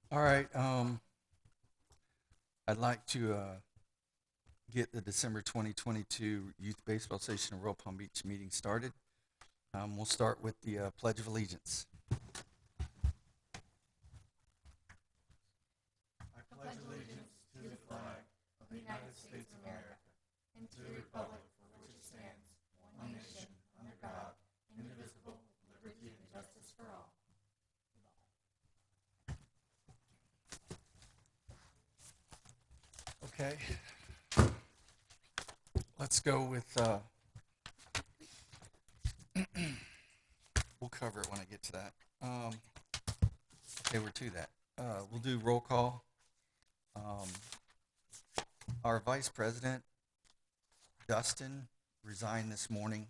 All right. I'd like to get the December 2022 Youth Baseball Station of Royal Palm Beach meeting started. We'll start with the Pledge of Allegiance. Okay. Let's go with. We'll cover it when I get to that. Okay, we're to that. We'll do roll call. Um, our Vice President, Dustin, resigned this morning.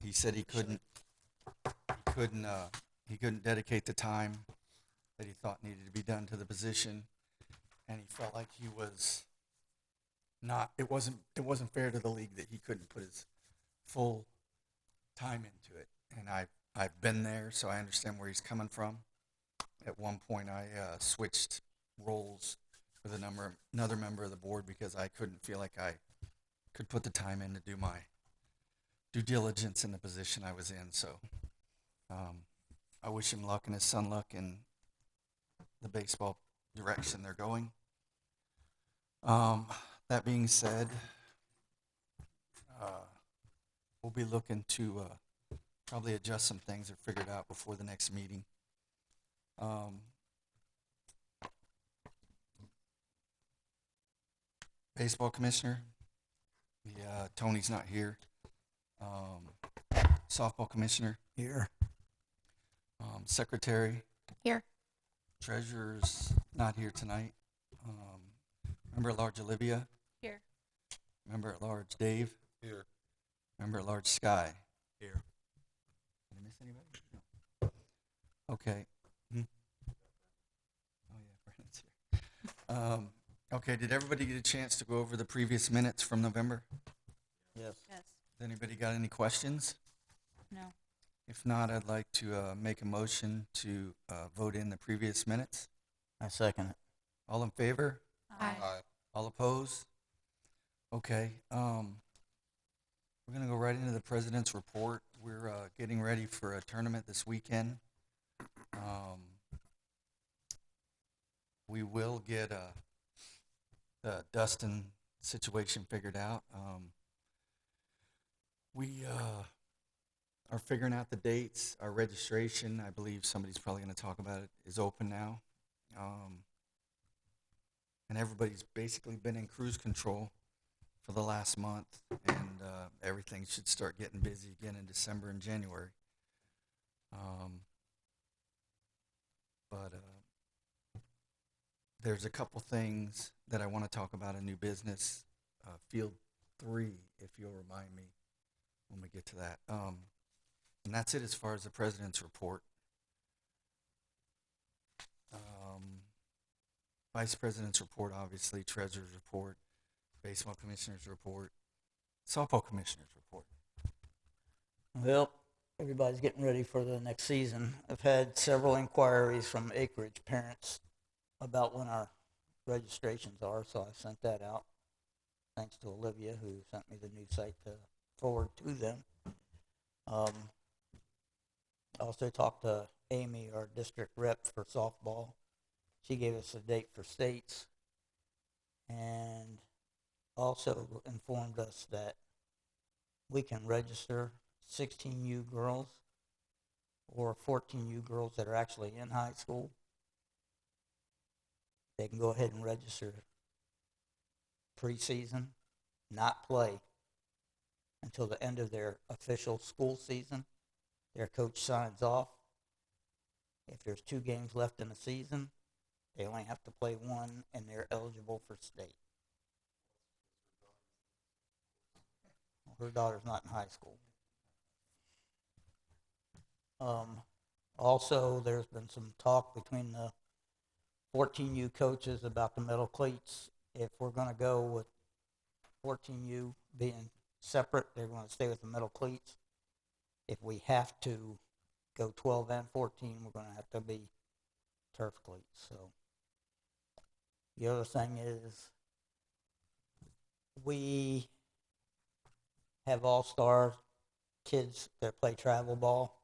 He said couldn't, uh, he couldn't dedicate the time that he thought needed to be done to the position, and he felt like he was not. It wasn't fair to the league that he couldn't put his full time into it. And I've been there, so I understand where he's coming from. At one point, I switched roles with another member of the board because I couldn't feel like I could put the time in to do my due diligence in the position I was in. So um, I wish him luck and his son luck in the baseball direction they're going. Um, that being said, uh, we'll be looking to probably adjust some things or figure it out before the next meeting. Um, baseball commissioner, yeah, Tony's not here. Um, softball commissioner here. Secretary, Here. treasurer's not here tonight. Member at large Olivia. Here. Member at large Dave. Here. Member at large Sky. Here. Did I miss anybody? No. Okay. Oh yeah, Brandon's here. Okay, did everybody get a chance to go over the previous minutes from November? Yes. Yes. Has anybody got any questions? No. If not, I'd like to make a motion to vote in the previous minutes. I second it. All in favor? Aye. All opposed? Okay. We're going to go right into the president's report. We're getting ready for a tournament this weekend. We will get the Dustin situation figured out. We are figuring out the dates. Our registration, I believe somebody's probably going to talk about it, is open now. And everybody's basically been in cruise control for the last month, and everything should start getting busy again in December and January. But there's a couple things that I want to talk about in new business. Field 3, if you'll remind me when we get to that. And that's it as far as the president's report. Vice president's report, obviously, treasurer's report, baseball commissioner's report, softball commissioner's report. Well, everybody's getting ready for the next season. I've had several inquiries from acreage parents about when our registrations are, so I sent that out. Thanks to Olivia, who sent me the new site to forward to them. I also talked to Amy, our district rep for softball. She gave us a date for states and also informed us that we can register 16U girls or 14U girls that are actually in high school. They can go ahead and register preseason, not play until the end of their official school season. Their coach signs off. If there's 2 games left in the season, they only have to play 1 and they're eligible for state. Her daughter's not in high school. Also, there's been some talk between the 14U coaches about the metal cleats. If we're going to go with 14U being separate, they're going to stay with the metal cleats. If we have to go 12 and 14, we're going to have to be turf cleats. So the other thing is we have all-star kids that play travel ball,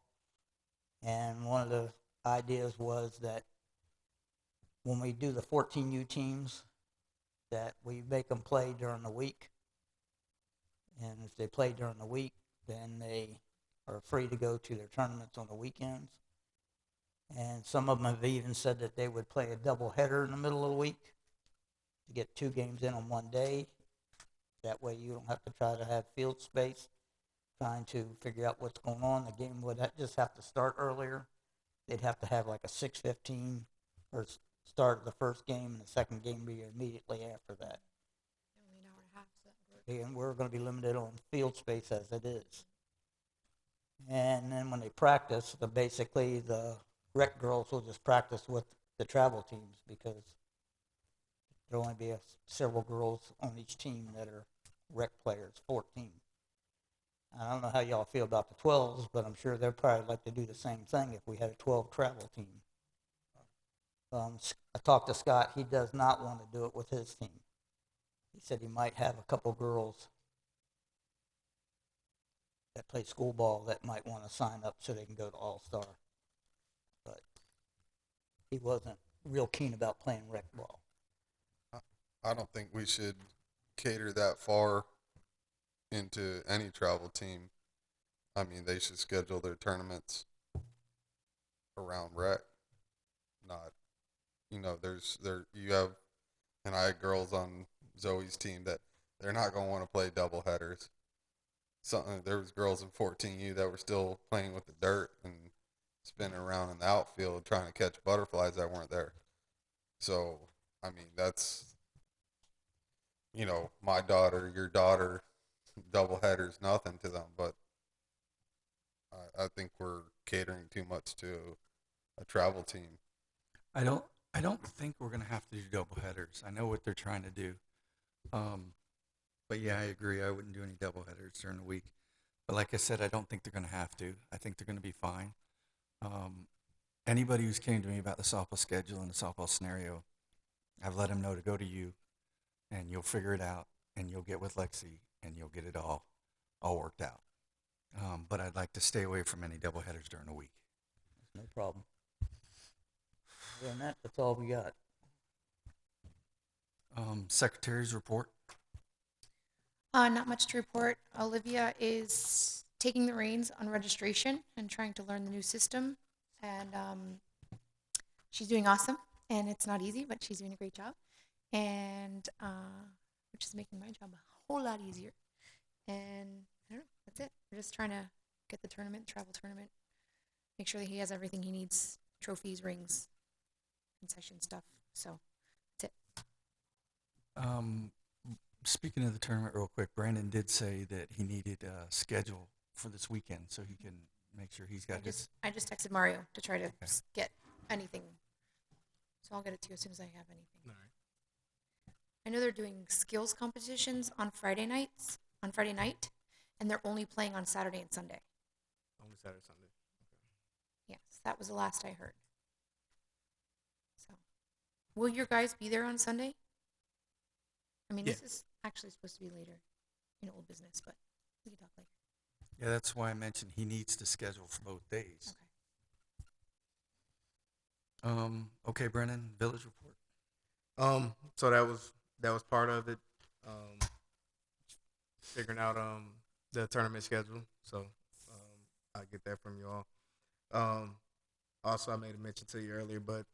and one of the ideas was that when we do the 14U teams, that we make them play during the week, and if they play during the week, then they are free to go to their tournaments on the weekends. And some of them have even said that they would play a doubleheader in the middle of the week to get 2 games in on one day. That way you don't have to try to have field space trying to figure out what's going on. The game would just have to start earlier. They'd have to have like a 6:15 or start of the first game, and the second game be immediately after that. Only an hour and a half, so that would work. And we're going to be limited on field space as it is. And then when they practice, basically the rec girls will just practice with the travel teams because there'll only be several girls on each team that are rec players, 14. I don't know how y'all feel about the 12s, but I'm sure they'd probably like to do the same thing if we had a 12 travel team. I talked to Scott. He does not want to do it with his team. He said he might have a couple girls that play school ball that might want to sign up so they can go to All-Star. But he wasn't real keen about playing rec ball. I don't think we should cater that far into any travel team. I mean, they should schedule their tournaments around rec, not, you have, and I had girls on Zoe's team that they're not going to want to play double headers. There was girls in 14U that were still playing with the dirt and spinning around in the outfield trying to catch butterflies that weren't there. So, I mean, that's, my daughter, your daughter, double headers, nothing to them. But I think we're catering too much to a travel team. I don't think we're gonna have to do double headers. I know what they're trying to do. But yeah, I agree. I wouldn't do any double headers during the week. But like I said, I don't think they're gonna have to. I think they're gonna be fine. Anybody who's came to me about the softball schedule and the softball scenario, I've let them know to go to you, and you'll figure it out, and you'll get with Lexi, and you'll get it all worked out. But I'd like to stay away from any double headers during the week. No problem. Other than that, that's all we got. Secretary's report. Not much to report. Olivia is taking the reins on registration and trying to learn the new system. And she's doing awesome. And it's not easy, but she's doing a great job. And which is making my job a whole lot easier. And I don't know, that's it. We're just trying to get the travel tournament, make sure that he has everything he needs, trophies, rings, concession stuff. So that's it. Speaking of the tournament real quick, Brandon did say that he needed a schedule for this weekend so he can make sure he's got his. I just texted Mario to try to Okay. get anything. So I'll get it to you as soon as I have anything. All right. I know they're doing skills competitions on Friday night, and they're only playing on Saturday and Sunday. Only Saturday, Sunday. Yes, that was the last I heard. So, will your guys be there on Sunday? I mean, Yeah. this is actually supposed to be later in old business, but we can talk later. Yeah, that's why I mentioned he needs to schedule for both days. Okay, Brennan, village report. So that was part of it. Figuring out the tournament schedule. So I get that from you all. Also, I made a mention to you earlier, but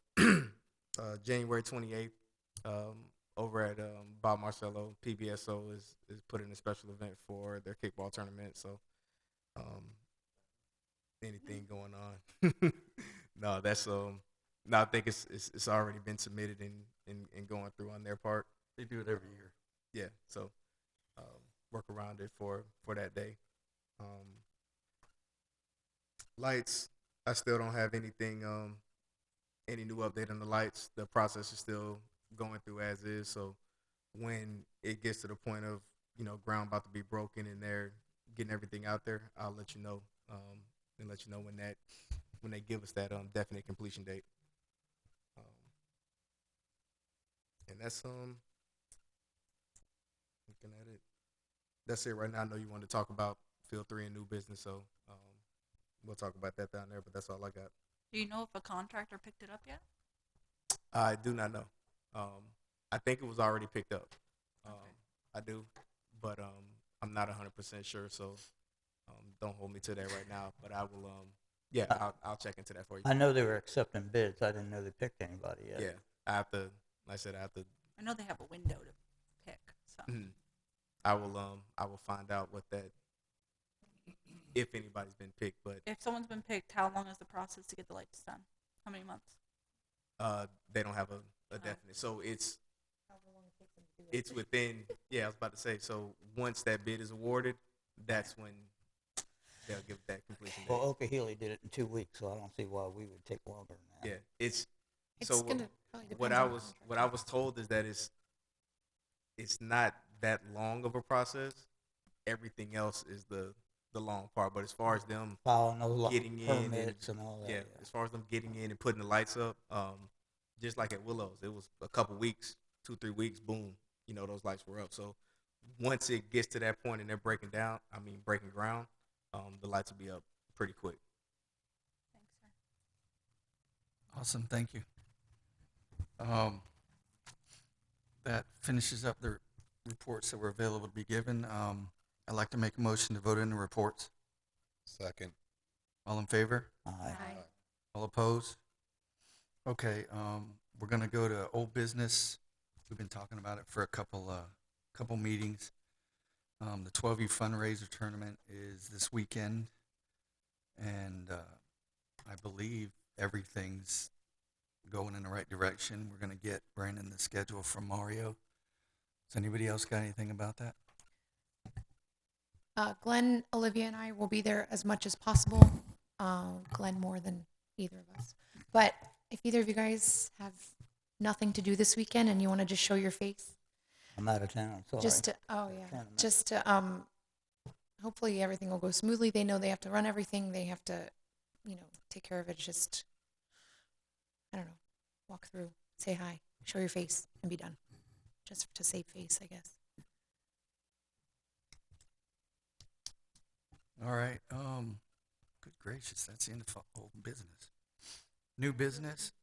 January 28th, over at Bob Marcello, PBSO is putting a special event for their kickball tournament. So anything going on? No, that's no, I think it's already been submitted and going through on their part. They do it every year. Yeah, so work around it for that day. Lights, I still don't have anything, any new update on the lights. The process is still going through as is. So when it gets to the point of ground about to be broken and they're getting everything out there, I'll let you know, and let you know when they give us that definite completion date. And that's looking at it. That's it right now. I know you wanted to talk about Field 3 and new business, so we'll talk about that down there. But that's all I got. Do you know if a contractor picked it up yet? I do not know. I think it was already picked up. I do, but I'm not 100% sure. So don't hold me to that right now. But I will. Yeah, I'll check into that for you. I know they were accepting bids. I didn't know they picked anybody yet. Yeah, I have to. Like I said, I have to. I know they have a window to pick. So I will find out what that, if anybody's been picked. But if someone's been picked, how long is the process to get the lights done? How many months? they don't have a definite. So it's within. Yeah, I was about to say. So once that bid is awarded, that's when they'll give that completion date. Well, Okahili did it in 2 weeks, so I don't see why we would take longer than that. Yeah, it's It's so gonna probably depend what on I the was contract. what I was told is that it's not that long of a process. Everything else is the long part. But as far as them Filing those getting in and permits and all that. yeah, as far as them getting in and putting the lights up, just like at Willows, it was a couple weeks, 2-3 weeks, boom, those lights were up. So once it gets to that point and they're breaking ground, the lights will be up pretty quick. Thanks, sir. Awesome, thank you. That finishes up the reports that were available to be given. I'd like to make a motion to vote in the reports. Second. All in favor? Aye. All opposed? Okay, we're gonna go to old business. We've been talking about it for a couple meetings. The 12U fundraiser tournament is this weekend, and I believe everything's going in the right direction. We're gonna get Brandon the schedule from Mario. Does anybody else got anything about that? Glenn, Olivia, and I will be there as much as possible. Glenn more than either of us. But if either of you guys have nothing to do this weekend and you want to just show your face, I'm out of town, sorry. Tournament. Just to hopefully everything will go smoothly. They know they have to run everything. They have to, take care of it. Just, I don't know, walk through, say hi, show your face, and be done. Just to save face, I guess. All right, good gracious, that's the end of old business. New business?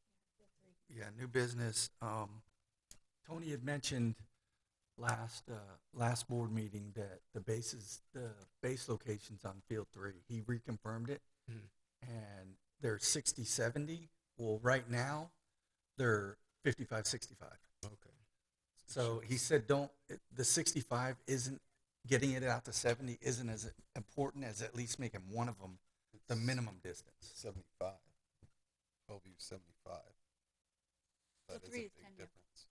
Yeah, new business. Tony had mentioned last board meeting that the base locations on Field 3, he reconfirmed it, and they're 60-70. Well, right now, they're 55-65. Okay. So he said, the 65 isn't, getting it out to 70 isn't as important as at least making one of them the minimum distance. 75. 12U 75. That So is a 3 big is 10U. difference.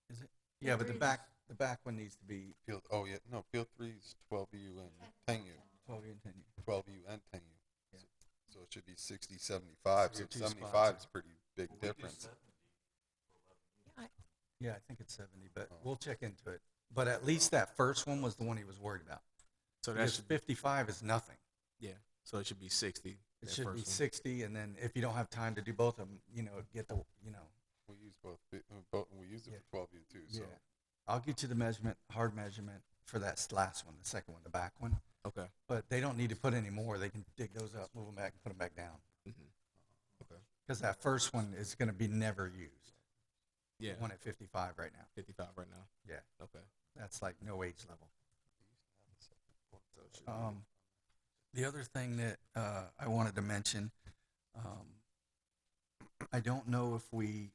Is it? Yeah, but the Field back one needs to be Field 3 is 12U and 10U. 12U and 10U. 12U and 10U. Yeah. So it should be 60-75. So So you're 2 75 spots. is a pretty big difference. Yeah, I think it's 70, but Oh. we'll check into it. But at least that first one was the one he was worried about. So that Because should 55 is nothing. yeah. So it should be 60. It that should be first one. 60, and then if you don't have time to do both of them, get the, We use both. We use it Yeah. for 12U too. So yeah. I'll get you the hard measurement for that last one, the second one, the back one. Okay. But they don't need to put any more. They can dig those up, move them back, and put them back down. Okay. Because that first one is going to be never used. Yeah. The one at 55 right now. 55 right now. Yeah, Okay. that's like no age level. So it should be- The other thing that I wanted to mention, I don't know if we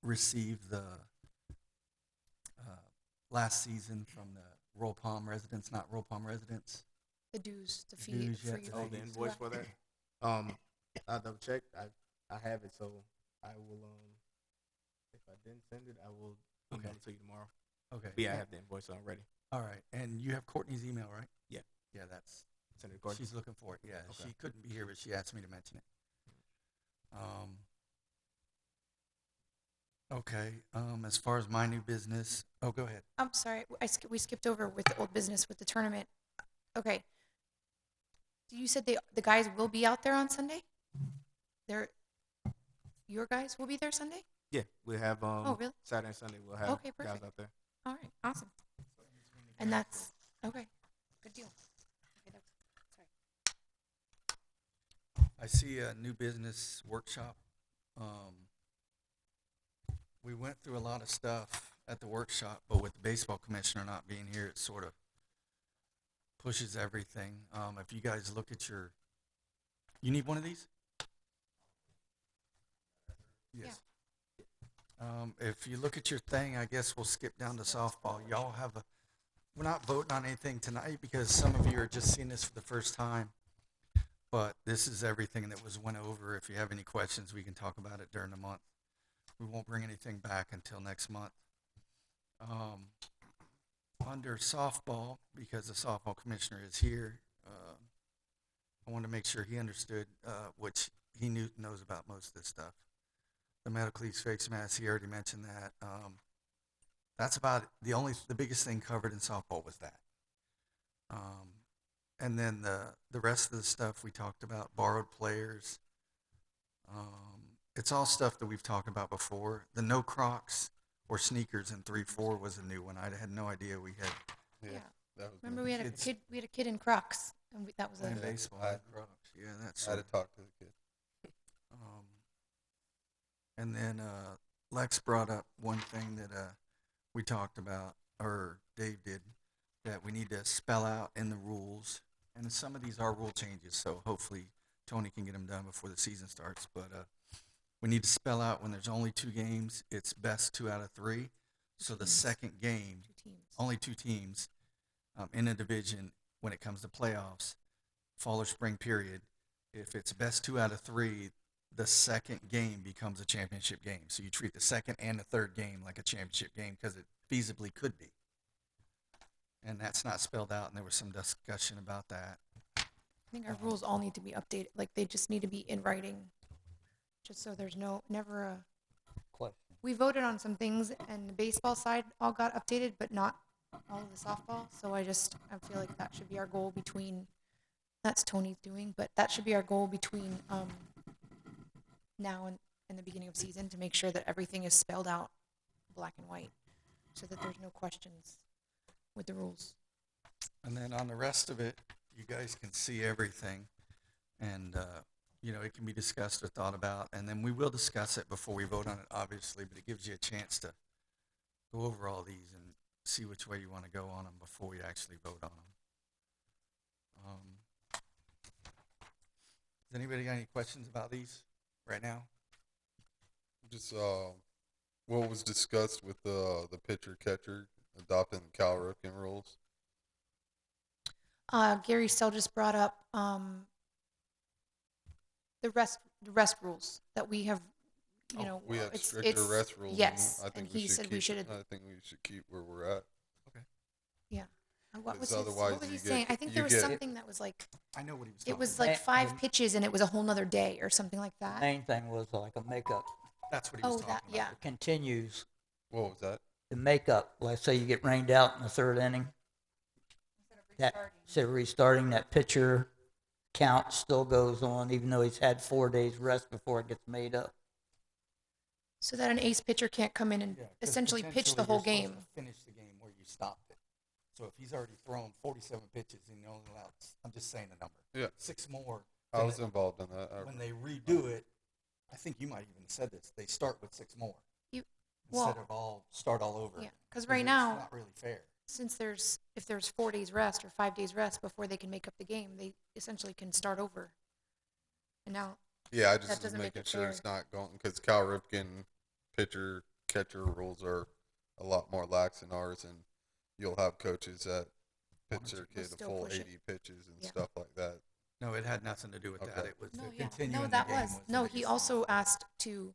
received the last season from the Royal Palm residents, not Royal Palm residents. The dues, the fee Dues, for yeah, you. Oh, the invoice for that? I'll double check. I have it, so I will. If I didn't send it, I will email Okay. it to you tomorrow. Okay. But yeah, I have the invoice already. All right, and you have Courtney's email, right? Yeah. Yeah, that's. Send it to Gordon. She's looking for it. Yeah, Okay. she couldn't be here, but she asked me to mention it. Okay. As far as my new business, go ahead. I'm sorry, we skipped over with the old business with the tournament. Okay. You said the guys will be out there on Sunday? Your guys will be there Sunday? Yeah, we have Oh, really? Saturday and Sunday. We'll have Okay, guys perfect. out there. All right, awesome. And that's okay. Good deal. Okay, sorry. I see a new business workshop. We went through a lot of stuff at the workshop, but with the baseball commissioner not being here, it sort of pushes everything. If you guys look at you need one of these? Yes. If you look at your thing, I guess we'll skip down to softball. Y'all have we're not voting on anything tonight because some of you are just seeing this for the first time. But this is everything that was went over. If you have any questions, we can talk about it during the month. We won't bring anything back until next month. Under softball, because the softball commissioner is here, I wanted to make sure he understood, which he knows about most of this stuff. The medical leave face mask, he already mentioned that. That's about it. The biggest thing covered in softball was that. And then the rest of the stuff we talked about, borrowed players. It's all stuff that we've talked about before. The no Crocs or sneakers in 3-4 was a new one. I had no idea we had Yeah. That was Remember me. we had Kids. a kid in Crocs, and that was playing a baseball. I- in Crocs. Yeah, that's I had to talk to the kid. And then Lex brought up one thing that we talked about, or Dave did, that we need to spell out in the rules. And some of these are rule changes, so hopefully Tony can get them done before the season starts. But we need to spell out when there's only 2 games, it's best 2 out of 3. So the second game, 2 teams. only 2 teams in a division when it comes to playoffs, fall or spring period. If it's best 2 out of 3, the second game becomes a championship game. So you treat the second and the third game like a championship game because it feasibly could be. And that's not spelled out, and there was some discussion about that. I think our rules all need to be updated. Like they just need to be in writing, just so there's never a. Question. We voted on some things, and the baseball side all got updated, but not all of the softball. So I feel like that should be our goal between. That's Tony's doing, but that should be our goal between now and the beginning of season to make sure that everything is spelled out black and white, so that there's no questions with the rules. And then on the rest of it, you guys can see everything. And, it can be discussed or thought about. And then we will discuss it before we vote on it, obviously, but it gives you a chance to go over all these and see which way you want to go on them before we actually vote on them. Does anybody got any questions about these right now? Just what was discussed with the pitcher catcher adopting the Cal Ripken rules. Gary Stell just brought up the rest rules that we have. We have it's stricter rest rules. Yes, and I think and we he should said keep. we should. I think we should keep where we're at. Yeah. What was Because his, otherwise what was you he get- saying? I think you there was get- something that was like I know what he was it talking was about. like 5 And- pitches and it was a whole nother day or something like The that. main thing was like a makeup. That's what he was Oh, talking that about. yeah. It continues What was that? the makeup. Let's say you get rained out in the 3rd inning. That instead of restarting, that pitcher count still goes on, even though he's had 4 days rest before it gets made up. So that an ace pitcher can't come in and Yeah, 'cause essentially pitch the potentially whole you're supposed game. to finish the game where you stopped it. So if he's already thrown 47 pitches and he only allowed, I'm just saying the number. Yeah. 6 more. I then was involved in that. when they redo it, I think you might even have said this. They start with 6 more You, instead well, of start all over. yeah, because 'Cause right it's now, not really fair. since if there's 4 days rest or 5 days rest before they can make up the game, they essentially can start over. And now, Yeah, I That just was doesn't make making it sure fair. it's not going because Cal Ripken pitcher catcher rules are a lot more lax than ours, and you'll have coaches that pitch their kid a still full push it. 80 pitches and Yeah. stuff like that. No, it had nothing to do with that. Okay. It was no, the yeah, continuing no, the that game was the no. He biggest also thing. asked to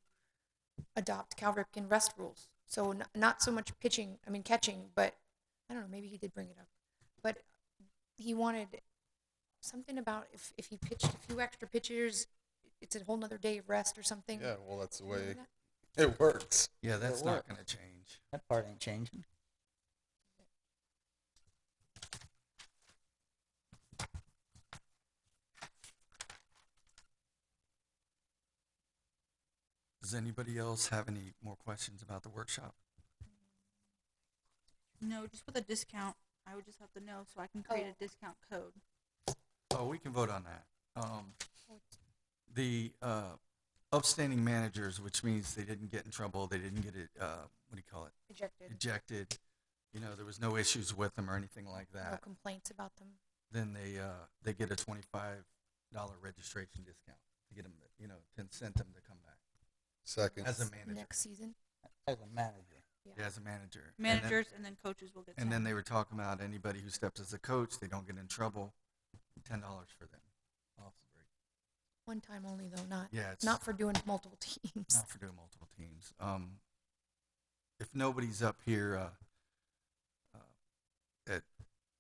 adopt Cal Ripken rest rules. So not so much pitching, I mean catching, but I don't know. Maybe he did bring it up, but he wanted something about if he pitched a few extra pitchers, it's a whole nother day of rest or something. Yeah, well, that's the Remember way that? it works. Yeah, that's It not works. going to change. That part ain't changing. Does anybody else have any more questions about the workshop? No, just with a discount, I would just have to know so I can create a discount code. Oh, we can vote on that. The upstanding managers, which means they didn't get in trouble, they didn't get it, what do you call it? Ejected. Ejected. You know, there was no issues with them or anything like No that. complaints about them. Then they get a $25 registration discount to get them, you know, to incent them to come back Second. as a manager. Next season. As a manager. Yeah, as a manager. Managers and then coaches will get And then 10. they were talking about anybody who steps as a coach, they don't get in trouble, $10 for them off the break. One time only though, not Yeah, it's not for doing multiple teams. not for doing multiple teams. If nobody's up here that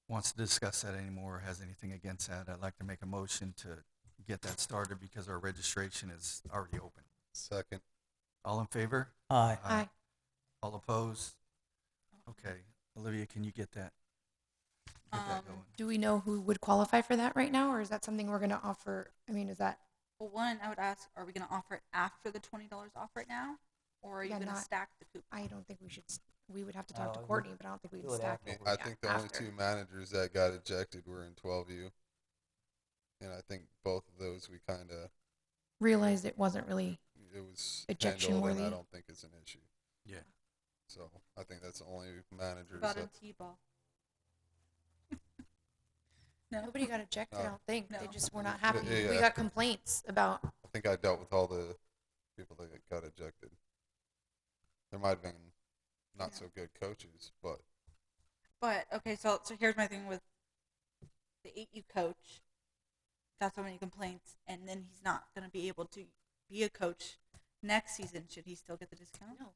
wants to discuss that anymore or has anything against that, I'd like to make a motion to get that started because our registration is already open. Second. All in favor? Aye. Aye. All opposed? Okay. Olivia, can you get that? Get that going. Do we know who would qualify for that right now, or is that something we're going to offer? I mean, is that Well, one, I would ask, are we going to offer it after the $20 off right now? Or are you Yeah, going to not- stack the coupon? I don't think we should. We would have to talk to No, you- Courtney, but I don't think we you would would stack. have I, to mean, I yeah, think the only after. two managers that got ejected were in 12U. And I think both of those we kind of, Realized it wasn't really. it was Ejection handled, and I worthy. don't think it's an issue. Yeah. So I think that's the only managers About that, in T-ball. No. Nobody got ejected. I No. don't think they No. just were not happy. Yeah. We got complaints about. I think I dealt with all the people that got ejected. There might have been not so good coaches, but But okay, so here's my thing with the 8U coach. Got so many complaints, and then he's not going to be able to be a coach next season. Should he still get the discount? No.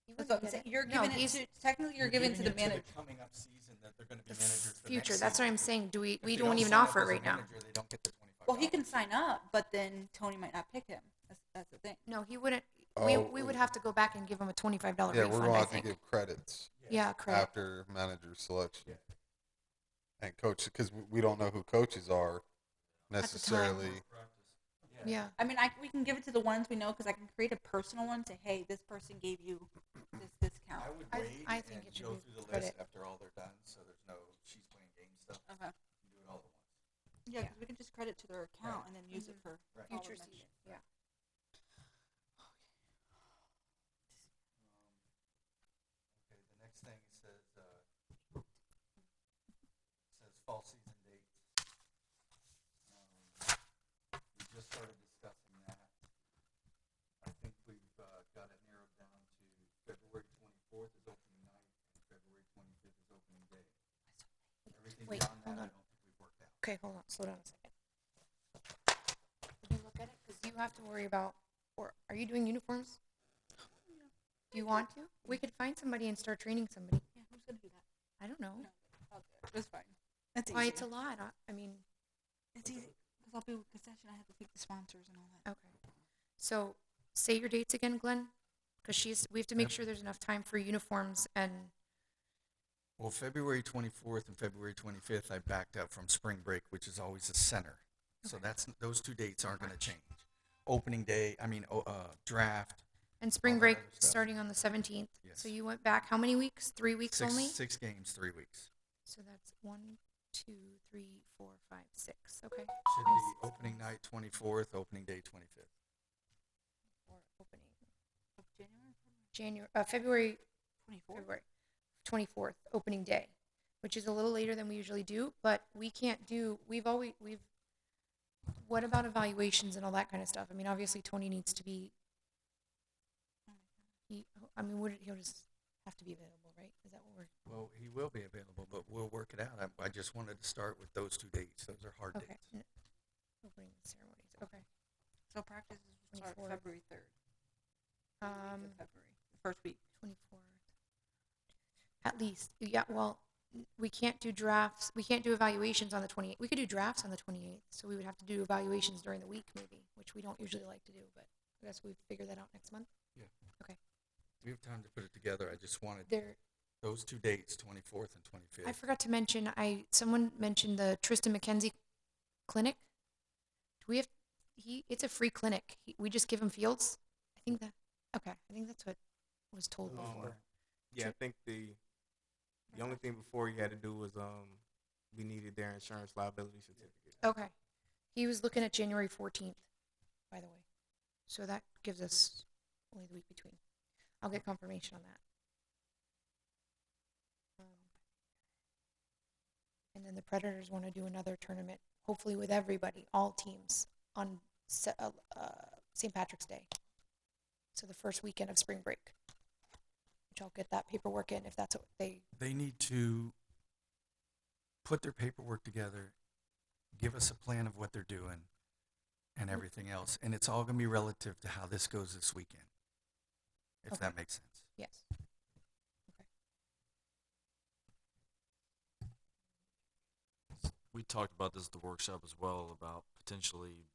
He That's wouldn't what I'm get saying. it. You're No, giving it he's to technically you're giving it to the manager. coming up season that they're going to be the managers the future. next That's what season. I'm saying. Do we? If We they don't even sign up offer as it a right now. manager, they don't get the $25. Well, he can sign up, but then Tony might not pick him. That's the thing. No, he wouldn't. Oh, we would have to go back and give him a $25 yeah, refund. we're going to I have to think. give credits Yeah, correct. after manager selection. Yeah. And coach, because we don't know who coaches are time. necessarily. Yeah. I mean, we can give it to the ones we know because I can create a personal one. Say, hey, this person gave you this discount. I would I- wait I think and it should go be through the credit. list after all they're done, so there's no she's playing game stuff. Okay. You do it all at once. Yeah, because we can just credit to their account and then use it for Right. all Future the next season. year. Yeah. Okay, the next thing it says fall season dates. We just started discussing that. I think we've got it narrowed down to February 24th is opening night and February 25th is opening day. Everything Wait, beyond that, hold I on. don't think we've worked out. Okay, hold on. Slow down a second. Did you look at it? Because you have to worry about. Or are you doing uniforms? Do you want to? We could find somebody and start training somebody. Yeah, who's gonna do that? I don't know. No, I'll do it. It's fine. That's Why easy. it's a lot. I mean, It's easy because I'll be with concession. I have to pick the sponsors and all that. okay. So say your dates again, Glenn, because we have to make Yep. sure there's enough time for uniforms and. Well, February 24th and February 25th, I backed up from spring break, which is always the center. So those two dates aren't going to change. Opening day, draft. And spring all that break other stuff. starting on the 17th. Yes. So you went back how many weeks? 3 weeks only? Six games, 3 weeks. So that's 1, 2, 3, 4, 5, 6. Okay. Should be opening night 24th, opening day 25th. Or opening Of January February 24th. February 24th opening day, which is a little later than we usually do, but we can't do. What about evaluations and all that kind of stuff? I mean, obviously Tony needs to be. He'll just have to be available, right? Is that what we're? Well, he will be available, but we'll work it out. I just wanted to start with those two dates. Those are hard Okay. dates. Opening ceremonies. Okay. So practices will start 24th. February 3rd. February, the first week. 24th. At least, yeah. Well, we can't do drafts. We can't do evaluations on the 28th. We could do drafts on the 28th, so we would have to do evaluations during the week, maybe, which we don't usually like to do. But I guess we'd figure that out next month. We have time to put it together. I just wanted There, those two dates, 24th and 25th. I forgot to mention. Someone mentioned the Tristan McKenzie clinic. Do we have? It's a free clinic. We just give him fields. I think that's what was told before. Yeah, I think the only thing before you had to do was we needed their insurance liability certificate. Okay. He was looking at January 14th, by the way. So that gives us only the week between. I'll get confirmation on that. And then the Predators want to do another tournament, hopefully with everybody, all teams, on St. Patrick's Day. So the first weekend of spring break. Which I'll get that paperwork in if that's what they. They need to put their paperwork together, give us a plan of what they're doing, and everything else. And it's all going to be relative to how this goes this weekend, if Okay. that makes sense. Yes. We talked about this at the workshop as well, about potentially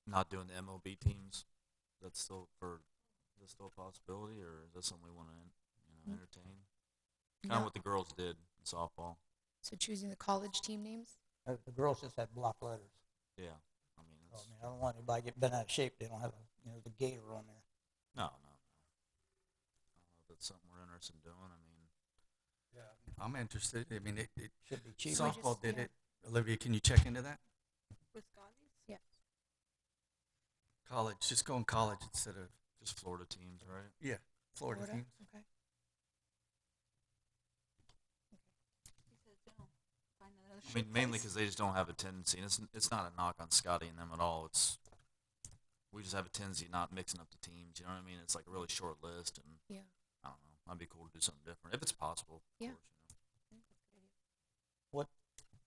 not doing the MLB teams. That's still is that still a possibility, or is that something we want to entertain? Kind of No. what the girls did in softball. So choosing the college team names. The girls just had block letters. Yeah, I mean, So, I don't want anybody getting bent out of shape. They don't have the gator on there. no. I don't know if that's something we're interested in doing. I mean, I'm interested. I mean, it Should be cheap. softball did yeah. it. Olivia, can you check into that? With Scotty's? Yes. College, just going college instead of just Florida teams, right? Florida teams. Okay. He said no. Find another I mean, shit mainly place. because they just don't have a tendency. And it's not a knock on Scotty and them at all. We just have a tendency not mixing up the teams. You know what I mean? It's like a really short list, and Yeah. I don't know. Might be cool to do something different if it's possible. Of Yeah. course,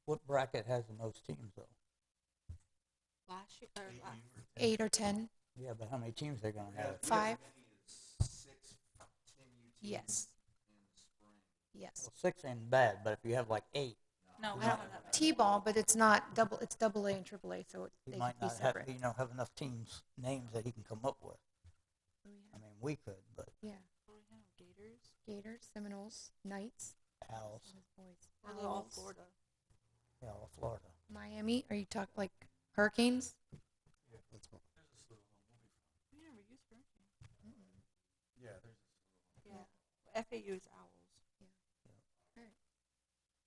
What bracket has the most teams though? Last year, or last, 8 or 10. Yeah, but how many teams they're gonna have? 5. Yes. Yes. Well, 6 ain't bad, but if you have like 8, no, we I don't don't, have that many. T-ball, but it's not double. It's double A and triple A, so he they might could be not have separate. have enough teams names that he can come up with. I mean, we could, but Yeah. What do we have? Gators? Gators, Seminoles, Knights. Owls, Boys. Or they're all Owls. Florida? yeah, all Florida. Miami. Are you talking like Hurricanes? That's fine. We never used Hurricane. Yeah, Yeah. FAU is Owls. Alright.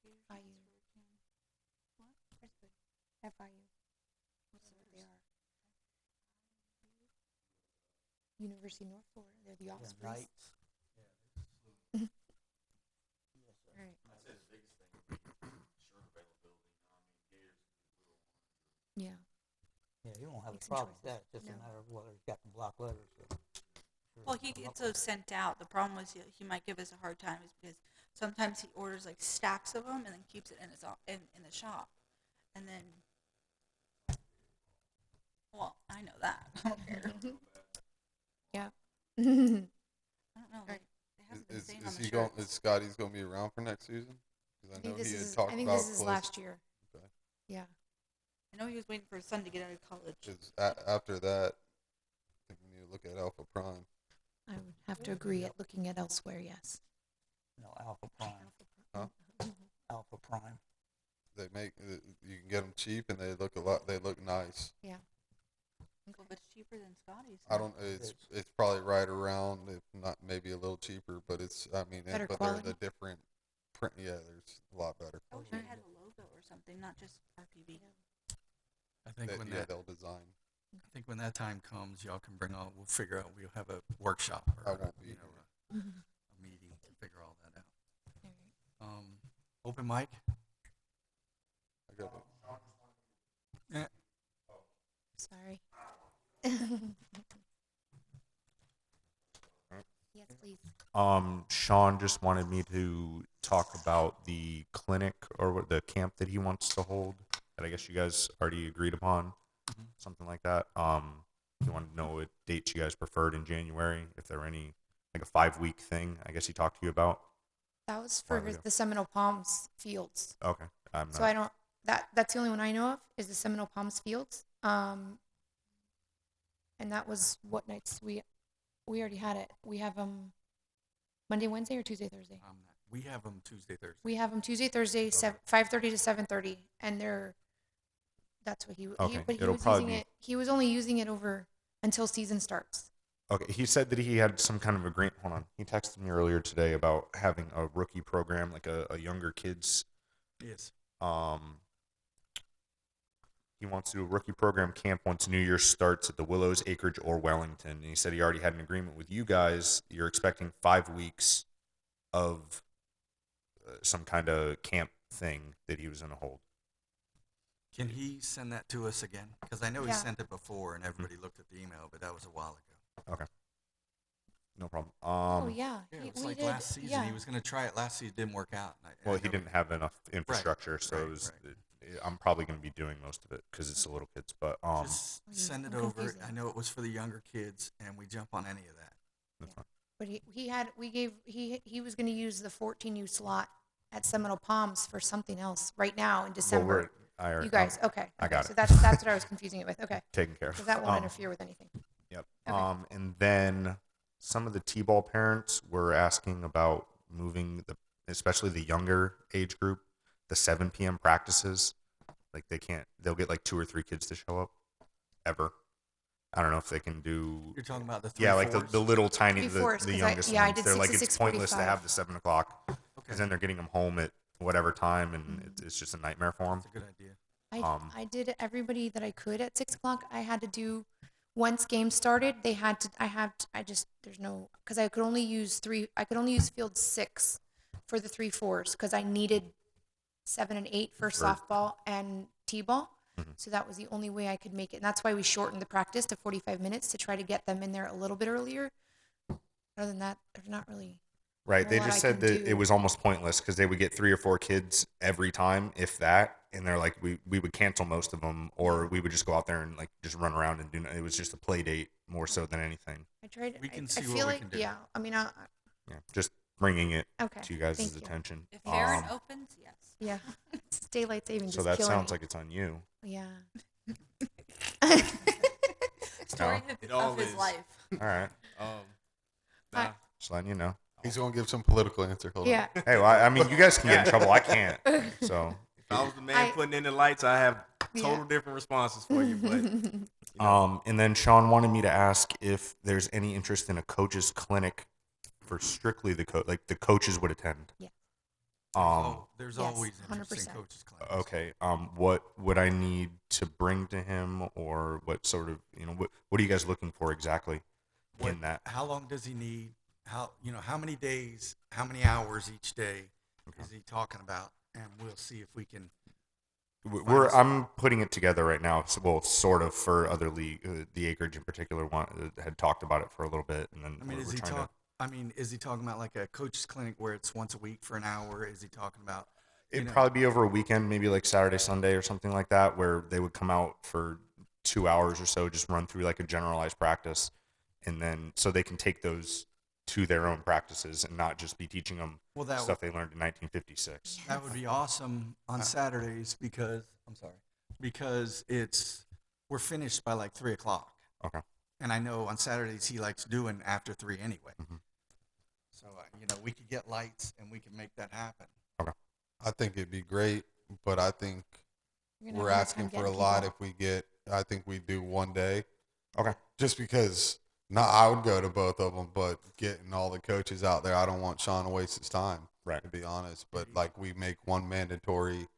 Gators FIU. is Hurricane. That's good. FIU. What's That's what theirs? they are. University of North Florida. They're the Yeah, Ospreys. Knights. All right. Yeah. Yeah, he won't have Make a some problem with choices. that. Just No. a matter of whether he's got the block letters. Or Well, he gets those sent out. The problem was he might give us a hard time is because sometimes he orders like stacks of them and then keeps it in his in the shop, and then. Well, I know that. I don't care. Yeah. I don't know. Right. They haven't been saying on Is the he going? shirts. Is Scotty's going to be around for next season? Because I know he had talked I think about this is close- last year. Okay. Yeah. I know he was waiting for his son to get out of college. 'Cause after that, I think we need to look at Alpha Prime. I would have to agree at looking at elsewhere, yes. Alpha Prime. Huh? Alpha Prime. They make you can get them cheap and they look a lot. They look nice. Yeah. Well, but it's cheaper than Scotty's. I don't. It's probably right around, if not maybe a little cheaper, but it's. I mean, Better but quality? they're the different print. Yeah, there's a lot better. I wish I had a logo or something, not just RPB. I think when Yeah, that they'll design. I think when that time comes, y'all can bring all. We'll figure out. We'll have a workshop or I won't be you know, here. a meeting to figure all that out. Open mic. I got it. Yeah. Sorry. Yes, please. Sean just wanted me to talk about the clinic or the camp that he wants to hold that I guess you guys already agreed upon, something like that. He wanted to know what dates you guys preferred in January, if there were any, like a 5-week thing, I guess he talked to you about. That was While for ago. the Seminole Palms Fields. Okay. I'm So not, I don't. That's the only one I know of is the Seminole Palms Fields. And that was what nights we already had it. We have Monday, Wednesday, or Tuesday, Thursday. We have them Tuesday, Thursday. We have them Tuesday, Thursday, 5:30 to 7:30, and they're That's what he. Okay, But he it'll was probably using be- it. He was only using it over until season starts. Okay, he said that he had some kind of agreement. Hold on. He texted me earlier today about having a rookie program, like a younger kids. Yes. He wants to do a rookie program camp once New Year starts at the Willows, Acreage, or Wellington. And he said he already had an agreement with you guys. You're expecting 5 weeks of some kind of camp thing that he was going to hold. Can he send that to us again? Because I know he Yeah. sent it before and everybody looked at the email, but that was a while ago. Okay. No problem. Oh yeah. Yeah, he- it was we like did, last season. Yeah. He was going to try it last season. It didn't work out. And Well, I he know- didn't have enough infrastructure, so right, it was. right. I'm probably going to be doing most of it because it's the little kids. But Just send it I'm over. confused. I know it was for the younger kids, and we jump on any of that. that's fine. But he was going to use the 14U slot at Seminole Palms for something else right now in December. You guys, okay. I got So it. that's what I was confusing it with. Okay. Taken care of. Because that won't interfere with anything. Yep. Okay. And then some of the T-ball parents were asking about moving especially the younger age group, the 7 p.m. practices. Like they'll get like 2 or 3 kids to show up ever. I don't know if they can do. You're talking about the 3 Yeah, like the fours? little tiny, 3 fours, the 'cause youngest I ones. did They're 6 like, to it's pointless to 6:45. have the 7 o'clock Okay, because then they're getting them home at whatever time, and it's just a nightmare for them. that's a good idea. I did everybody that I could at 6 o'clock. I had to do once game started. There's no because I could only use 3. I could only use field 6 for the 3 fours because I needed 7 and 8 for softball and t-ball. So that was the only way I could make it, and that's why we shortened the practice to 45 minutes to try to get them in there a little bit earlier. Other than that, there's not really. Right. They lot just I said can that it do. was almost pointless because they would get 3 or 4 kids every time, if that. And they're like, we would cancel most of them, or we would just go out there and like just run around and do. It was just a play date more so than anything. I tried. We can I see feel what we like can do. yeah. I mean, Yeah, just bringing it okay. to you guys' Thank you. attention. If Aaron Um, opens, yes. Yeah, it's daylight savings. so is that killing sounds me. like it's on you. Yeah. Story No. of all his is. life. All right, Nah, just letting you know. He's gonna give some political answer. Hold Yeah. Hey, well, I mean, you guys can get in trouble. I can't. So, if I was the man I- putting in the lights, I have total Yeah. different responses for you. But and then Sean wanted me to ask if there's any interest in a coach's clinic for strictly the coach, like the coaches would attend. Yeah. There's Yes, always interest in 100%. coaches' clinics. Okay. What would I need to bring to him, or what sort of, what are you guys looking for exactly in that? How long does he need? How many days, how many hours each day is he talking about? And we'll see if we can. I'm putting it together right now. So, well, sort of for other league, the Acreage in particular had talked about it for a little bit, and then I mean, we're is he trying is he talking about like a coach's clinic where it's once a week for an hour? Is he talking about? It'd probably be over a weekend, maybe like Saturday, Sunday, or something like that, where they would come out for 2 hours or so, just run through like a generalized practice, and then so they can take those to their own practices and not just be teaching them Well, that stuff they learned in 1956. That would be awesome on Saturdays because we're finished by like 3 o'clock. Okay. And I know on Saturdays he likes doing after 3 anyway. Mhm. So we could get lights and we can make that happen. I think it'd be great, but I think You're gonna we're have a hard asking time for a getting lot people. if we get. I think we do one day. Okay. Just because, I would go to both of them, but getting all the coaches out there, I don't want Sean to waste his time. Right. To be honest, but like we make one mandatory.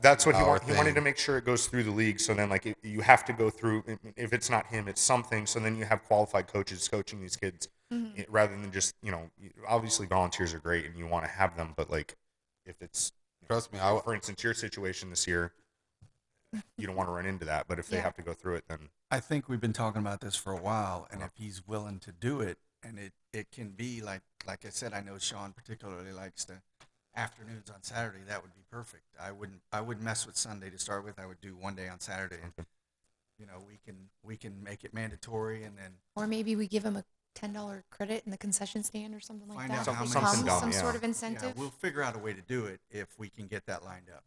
That's what he hour wanted. He wanted to thing. make sure it goes through the league. So then, like, you have to go through. If it's not him, it's something. So then you have qualified coaches coaching these kids, rather than just obviously volunteers are great and you want to have them, but like, if it's Trust me, for instance, your situation this year, you don't want to run into that. But if they Yeah. have to go through it, then I think we've been talking about this for a while, and if he's willing to do it, and it can be like I said, I know Sean particularly likes the afternoons on Saturday. That would be perfect. I wouldn't mess with Sunday to start with. I would do one day on Saturday, and we can make it mandatory, and then Or maybe we give them a $10 credit in the concession stand or something like find that. out if how they many. Something dumb, some yeah. sort of Yeah, incentive. we'll figure out a way to do it if we can get that lined up.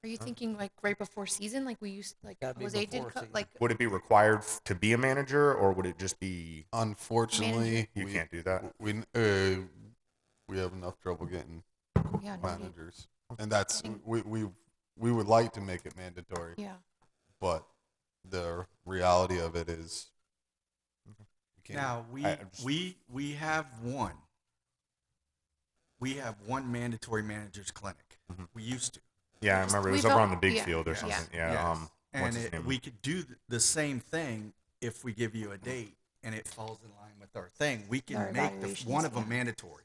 Are you thinking like right before season, like we used, like Gotta be Jose did, before season. like would it be required to be a manager, or would it just be Unfortunately, you can't do that? we have enough trouble getting yeah, no, managers, and that's we we would like to make it mandatory, Yeah. but the reality of it is, we can't. Now we have one. We have one mandatory managers clinic. We used to. Yeah, I remember it was We've over al- on the big yeah, field or yeah. something. Yeah. Yes. What's And his name? we could do the same thing if we give you a date and it falls in line with our thing. We can Our make evaluations, one of them yeah. mandatory,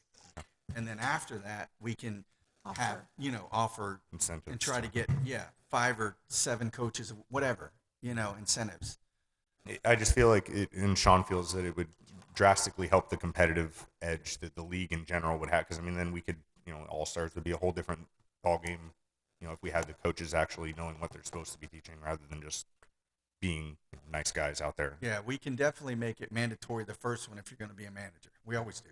and then after that we can have Offer. offer Incentives. and try to get 5 or 7 coaches, whatever, incentives. I just feel like and Sean feels that it would drastically help the competitive edge that the league in general would have. Because I mean, then we could, All Stars would be a whole different ball game. If we had the coaches actually knowing what they're supposed to be teaching, rather than just being nice guys out there. Yeah, we can definitely make it mandatory the first one if you're going to be a manager. We always do.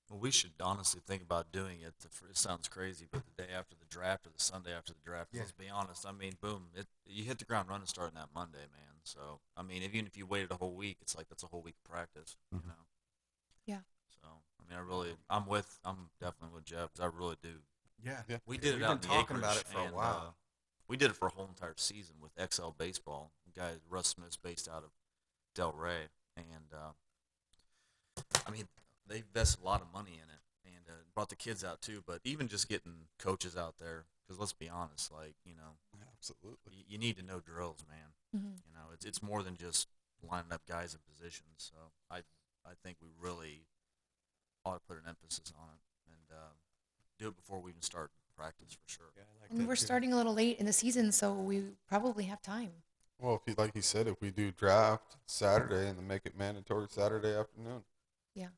Well, we should honestly think about doing it. It sounds crazy, but the day after the draft or the Sunday after the draft. Yeah. Let's be honest. I mean, boom, you hit the ground running starting that Monday, man. So I mean, even if you waited a whole week, it's like that's a whole week of practice, you know. Yeah. So I mean, I'm definitely with Jeff 'cause I really do. Yeah, Yeah. We did We've it out been in the talking about acreage, it for a and, while. we did it for a whole entire season with XL Baseball. The guy Russ Smith's based out of Delray, and I mean they invested a lot of money in it and brought the kids out too. But even just getting coaches out there, because let's be honest, Absolutely. you need to know drills, man. Mhm. It's more than just lining up guys in positions. So I think we really ought to put an emphasis on it and do it before we even start practice for sure. And we're starting a little late in the season, so we probably have time. Well, like you said, if we do draft Saturday and then make it mandatory Saturday afternoon. Yeah.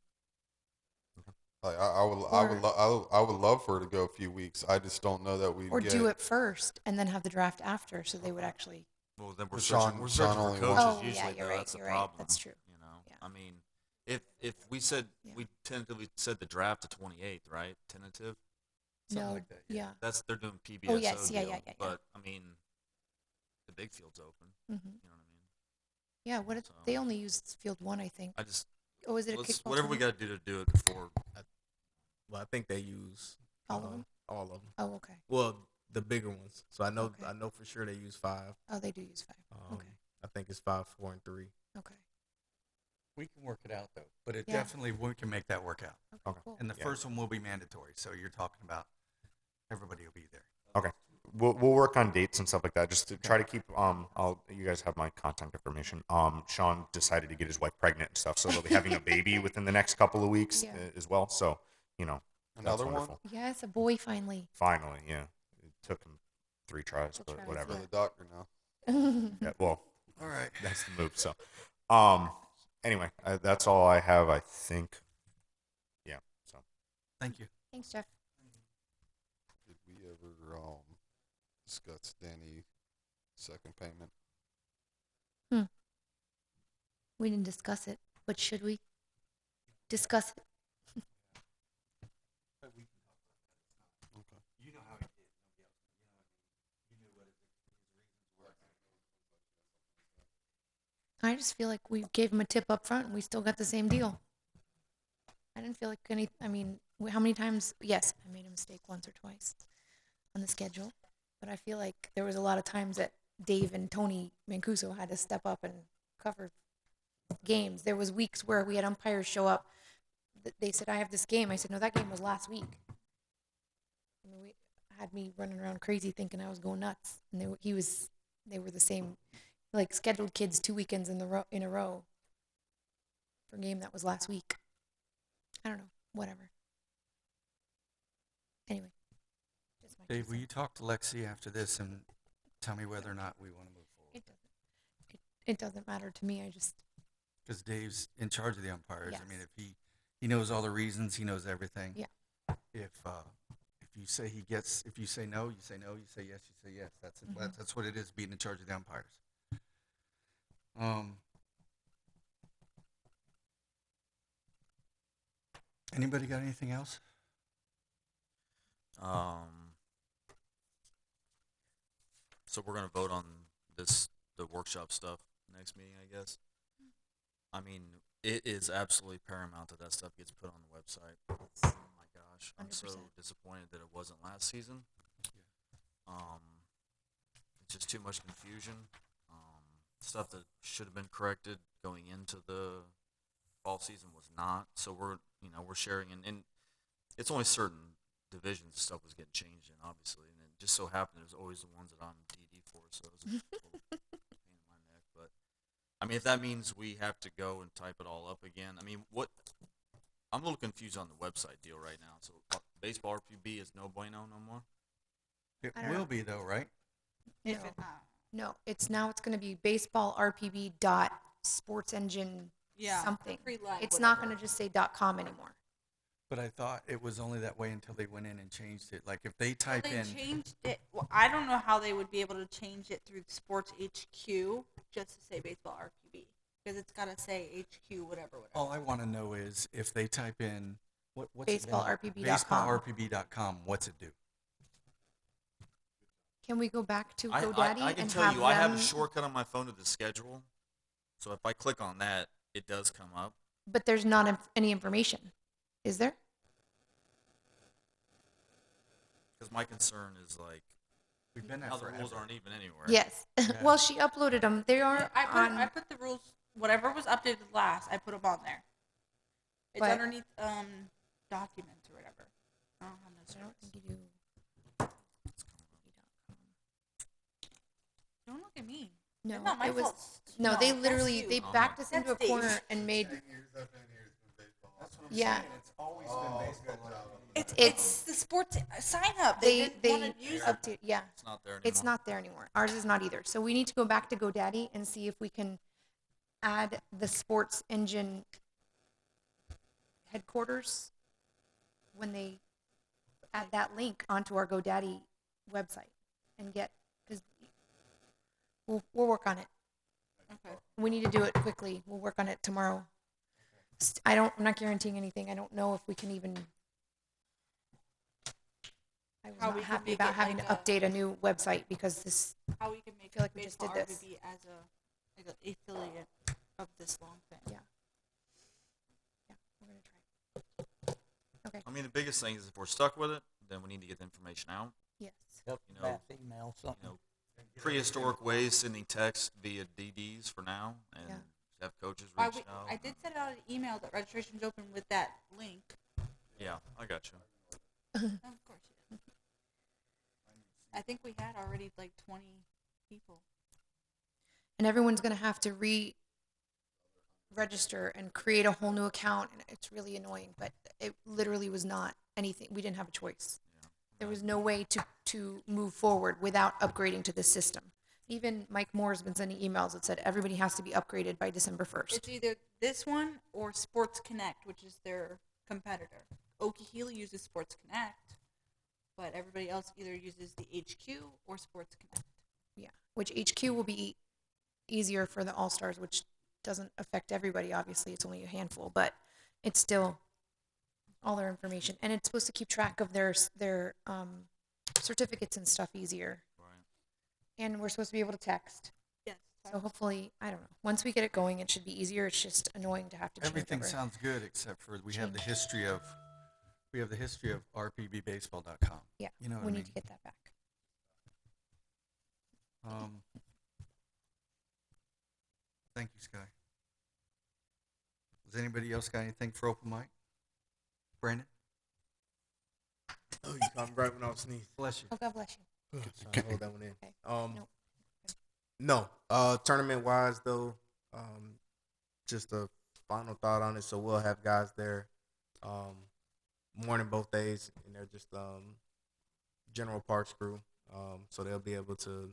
Like I would love for it to go a few weeks. I just don't know that we Or get do it first and then have the draft after, so they would actually. Well, then we're But searching, we're Sean searching for only coaches wants- Oh, yeah, usually. you're though. right, That's the you're right. problem. That's true. Yeah. Yeah. I mean, if we said Yeah. we tentatively said the draft to 28th, right? Tentative. Something No. like that, Yeah. They're doing PBSO Oh, yes, yeah, deal. yeah, yeah. But I mean, the big field's open. hmm You know what I mean? Yeah. What? So- They only used field 1, I think. I just Oh, is it a kickball? whatever we tournament? got to do it before. Well, I think they use All of them? All of them. Oh, okay. Well, the bigger ones. So I know Okay. I know for sure they use 5. Oh, they do use 5. Okay. I think it's 5, 4, and 3. Okay. We can work it out though, but it Yeah. definitely we can make that work out. Okay. Cool. And the Yeah. first one will be mandatory, so you're talking about everybody will be there. Okay. We'll work on dates and stuff like that, just to try to keep you guys have my contact information. Sean decided to get his wife pregnant and stuff, so they'll be having a baby within the next couple of weeks Yeah. as well. So that's Another one? wonderful. Yes, a boy finally. Finally, yeah. It took him 3 tries, Couple but tries, whatever. For the doctor now. Yeah, well, All right. that's the move. So, anyway, that's all I have, I think. Yeah. So, Thank you. Thanks, Jeff. Did we ever discuss Danny second payment? We didn't discuss it, but should we discuss it? Okay. You know how he did. I just feel like we gave him a tip up front and we still got the same deal. I didn't feel like how many times? Yes, I made a mistake once or twice on the schedule, but I feel like there was a lot of times that Dave and Tony Mancuso had to step up and cover games. There was weeks where we had umpires show up. They said, "I have this game." I said, "No, that game was last week." I mean, had me running around crazy thinking I was going nuts, and they were the same, like scheduled kids 2 weekends in a row for a game that was last week. I don't know, whatever. Anyway, just my two Dave, will you cents. talk to Lexi after this and tell me whether or not we want to move forward? It doesn't matter to me. I just Because Dave's in charge of the umpires. I mean, Yes. if he knows all the reasons, he knows everything. Yeah. If you say if you say no, you say no. You say yes, you say yes. That's what it is, being in charge of the umpires. Anybody got anything else? So we're gonna vote on the workshop stuff next meeting, I guess. I mean, it is absolutely paramount that stuff gets put on the website. Oh my gosh, I'm so 100%. disappointed that it wasn't last season. it's just too much confusion. Stuff that should have been corrected going into the fall season was not. So we're sharing, and it's only certain divisions stuff was getting changed in, obviously, and it just so happened there's always the ones that I'm DD for, so it was a little pain in my neck. But I mean, if that means we have to go and type it all up again, I mean, I'm a little confused on the website deal right now. So baseball RPB is no bueno no more. It I don't will know. be though, right? No, If it, no, it's going to be baseball RPB dot sports engine yeah, something. pre-line, It's not whatever. going to just say .com anymore. But I thought it was only that way until they went in and changed it. Like if they type They in, changed it. Well, I don't know how they would be able to change it through Sports HQ just to say baseball RPB because it's got to say HQ whatever. all I want to know is if they type in what's BaseballRPB.com. baseballrpb.com, what's it do? Can we go back to I GoDaddy can and tell have you, them? I have a shortcut on my phone to the schedule. So if I click on that, it does come up. But there's not any information, is there? Because my concern is like, We've been there how the rules forever. aren't even anywhere. Yes. Well, she uploaded them. They are I on. put the rules, whatever was updated last, I put them on there. It's But- underneath documents or whatever. I don't have no I don't service. think you do. Don't look at me. No, It's not my it was. fault. No, they that's literally you. they Oh, backed us into a That's corner Dave. and made. That's what I'm Yeah. saying. It's always been baseball. It's the sports sign up. They didn't want to use it. update. Yeah. It's not there anymore. It's not there anymore. Ours is not either. So we need to go back to GoDaddy and see if we can add the sports engine headquarters when they add that link onto our GoDaddy website and get, because we'll work on it. Okay. We need to do it quickly. We'll work on it tomorrow. I'm not guaranteeing anything. I don't know if we can even. I was How we not can happy make about it having like to update a new website because this. How we can make feel like we just baseball did this. RBB as like an affiliate of this long thing. Yeah. Yeah, we're gonna try. Okay. I mean, the biggest thing is if we're stuck with it, then we need to get the information out. Yes. Yep, You know, mass email, You something. know, prehistoric ways sending text via DDs for now, and Yeah. have coaches reach out. I did send out an email that registration's open with that link. Yeah, I got you. Oh, of course you did. I think we had already like 20 people. And everyone's gonna have to register and create a whole new account, and it's really annoying. But it literally was not anything. We didn't have a choice. There was no way to move forward without upgrading to this system. Even Mike Moore has been sending emails that said everybody has to be upgraded by December 1st. It's either this one or Sports Connect, which is their competitor. Okie uses Sports Connect, but everybody else either uses the HQ or Sports Connect. Yeah, which HQ will be easier for the All Stars, which doesn't affect everybody. Obviously, it's only a handful, but it's still all their information, and it's supposed to keep track of their certificates and stuff easier. Right. And we're supposed to be able to text. Yes. So hopefully, I don't know. Once we get it going, it should be easier. It's just annoying to have to change Everything over. sounds good except for we have the Change. history of rpbbaseball.com. Yeah, You know what we I need mean? to get that back. Thank you, Sky. Does anybody else got anything for open mic? Brandon? Oh, you caught me right when I was sneezing. Bless you. Oh, God bless you. Trying to hold that one in. Okay. No. Tournament wise though, just a final thought on it. So we'll have guys there, morning both days, and they're just general parks crew. So they'll be able to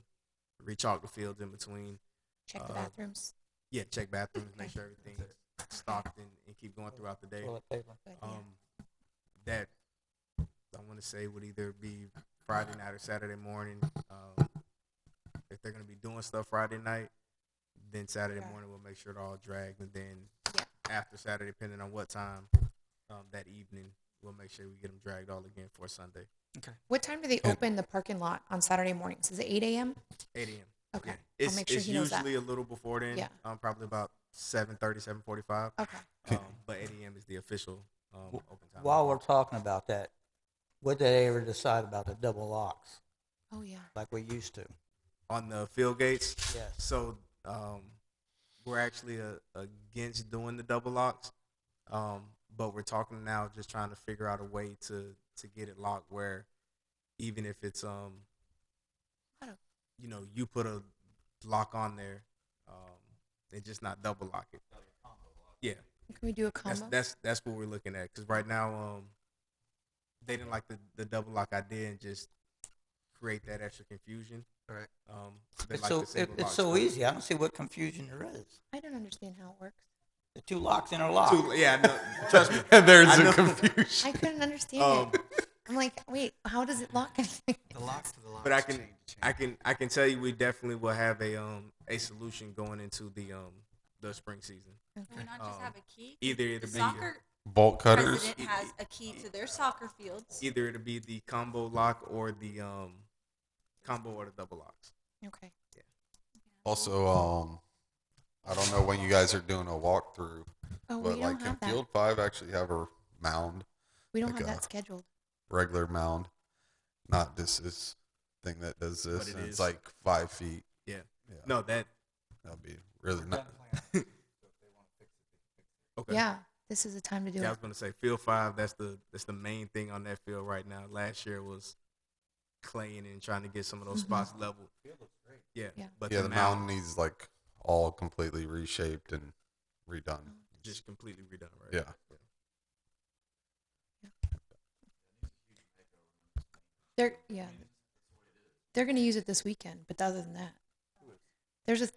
rechalk the fields in between. Check the bathrooms. Yeah, check bathrooms, make sure everything's stocked and keep going throughout the day. Toilet paper. Good, yeah. That I want to say would either be Friday night or Saturday morning. If they're gonna be doing stuff Friday night, then Saturday Right. morning we'll make sure they're all dragged, and then Yeah. after Saturday, depending on what time that evening, we'll make sure we get them dragged all again for Sunday, What time do they open the parking lot on Saturday mornings? Is it 8 a.m.? 8 a.m. Okay. Yeah. I'll It's, make sure it's he knows that. usually a little before then. Yeah. Probably about 7:30, 7:45. Okay. But 8 a.m. is the official open time. While we're talking about that, what did they ever decide about the double locks Oh, yeah. like we used to? on the field gates. Yes. So we're actually against doing the double locks, but we're talking now, just trying to figure out a way to get it locked where even if it's you put a lock on there, and just not double lock it. Yeah, Can we do a combo? that's what we're looking at, because right now they didn't like the double lock idea and just create that extra confusion. Correct. They It's like so the single it's lock so split. easy. I don't see what confusion there is. I don't understand how it works. The two locks interlock. Yeah, no, trust me. There's I a know. confusion. I couldn't understand it. I'm like, wait, how does it lock anything? The lock to the lock. But I can tell you, we definitely will have a solution going into the spring season. Can we not just have a key? Either The it'll be soccer Bolt cutters. president has a key to their soccer fields. either it'll be the combo lock or the combo or the double locks. Okay. Also, I don't know when you guys are doing a walkthrough, Oh, but we like don't can have that. Field 5 actually have a mound, We don't like have a- that scheduled. regular mound, not this thing that does this, But it and it's is. like 5 feet. Yeah. Yeah, No, that that'd be really nice. okay. Yeah, this is the time to do Yeah, I it. was gonna say field 5. That's the main thing on that field right now. Last year was claying and trying to get some of those spots level. Yeah. Yeah. But Yeah, the the mound mound needs like all completely reshaped and redone. just completely redone, right? Yeah. They're going to use it this weekend, but other than that,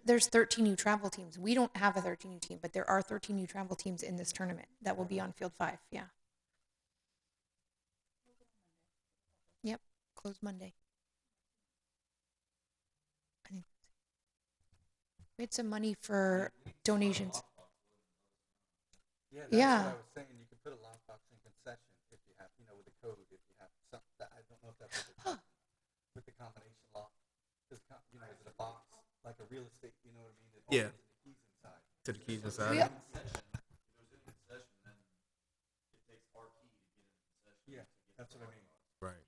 there's 13 new travel teams. We don't have a 13 new team, but there are 13 new travel teams in this tournament that will be on field 5. Yeah. Yep. Closed Monday. I think we had some money for donations. Yeah, that's Yeah. what I was saying. You could put a lockbox in concession if you have, with the code, if you have something. I don't know if that's what they with the combination lock. Because, is it a box, like a real estate, you know what I mean? It Yeah. opens the keys inside. To the keys inside. We- Yeah, that's what I mean. Right.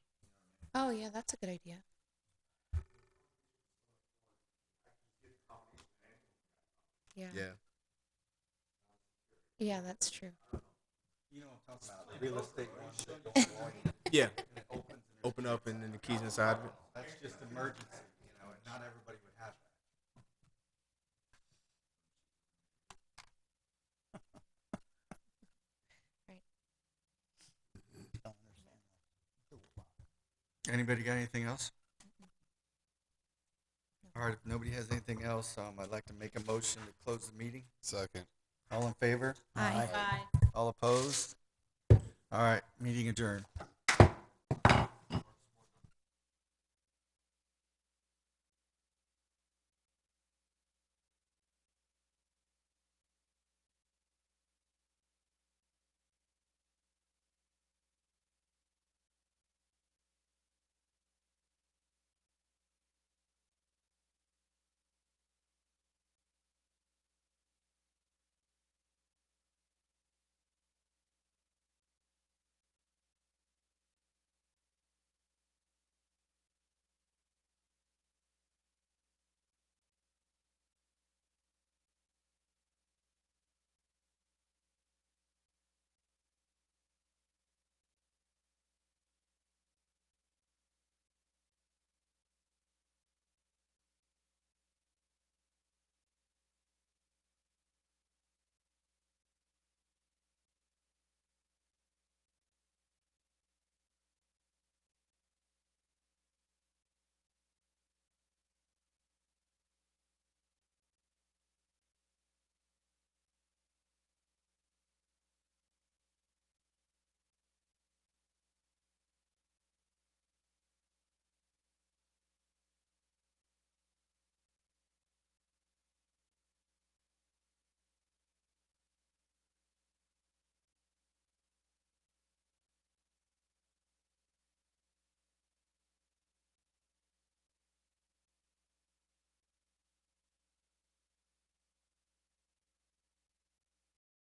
Oh, yeah, that's a good idea. Yeah. Yeah. Yeah, that's true. You know what I'm talking about? The real estate ones that go on wall, Yeah. and it opens and Open up and then the keys inside of it. that's just emergency, and not everybody would have that. Don't understand that. Anybody got anything else? All right, if nobody has anything else, I'd like to make a motion to close the meeting. Second. All in favor? Aye. Bye. All opposed? All right, meeting adjourned.